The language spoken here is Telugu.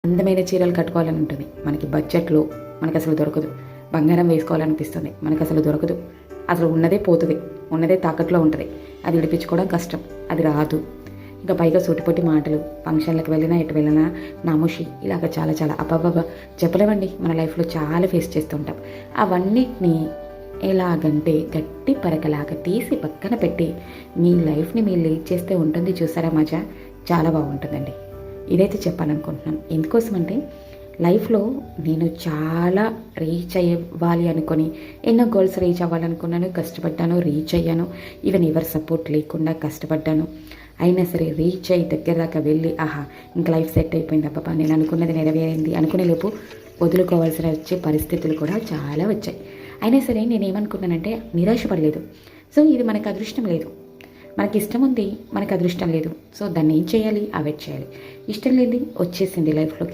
అందమైన చీరలు కట్టుకోవాలని ఉంటుంది, మనకి బడ్జెట్లో మనకు అసలు దొరకదు. బంగారం వేసుకోవాలనిపిస్తుంది, మనకు అసలు దొరకదు. అసలు ఉన్నదే పోతుంది, ఉన్నదే తాకట్లో ఉంటుంది. అది విడిపించుకోవడం కష్టం, అది రాదు. ఇంకా పైగా సూటిపోటి మాటలు, ఫంక్షన్లకు వెళ్ళినా ఎటు వెళ్ళినా నాముషి, ఇలాగ చాలా చాలా అబ్బాబాబా చెప్పలేమండి. మన లైఫ్లో చాలా ఫేస్ చేస్తుంటాం. అవన్నిటినీ ఎలాగంటే గట్టి పరకలాగా తీసి పక్కన పెట్టి మీ లైఫ్ని మీరు లీడ్ చేస్తే ఉంటుంది చూసారా మజా, చాలా బాగుంటుందండి. ఇదైతే చెప్పాలనుకుంటున్నాను. ఎందుకోసం అంటే లైఫ్లో నేను చాలా రీచ్ అవ్వాలి అనుకొని ఎన్నో గోల్స్ రీచ్ అవ్వాలనుకున్నాను, కష్టపడ్డాను, రీచ్ అయ్యాను. ఈవెన్ ఎవరి సపోర్ట్ లేకుండా కష్టపడ్డాను. అయినా సరే రీచ్ అయ్యి దగ్గర దాకా వెళ్ళి ఆహా ఇంక లైఫ్ సెట్ అయిపోయింది, అబ్బా నేను అనుకున్నది నెరవేరింది అనుకునే లోపు వదులుకోవాల్సిన వచ్చే పరిస్థితులు కూడా చాలా వచ్చాయి. అయినా సరే నేనేమనుకున్నానంటే నిరాశపడలేదు. సో ఇది మనకు అదృష్టం లేదు, మనకి ఇష్టం ఉంది, మనకు అదృష్టం లేదు. సో దాన్ని ఏం చేయాలి, అవాయిడ్ చేయాలి. ఇష్టం లేని వచ్చేసింది లైఫ్లోకి.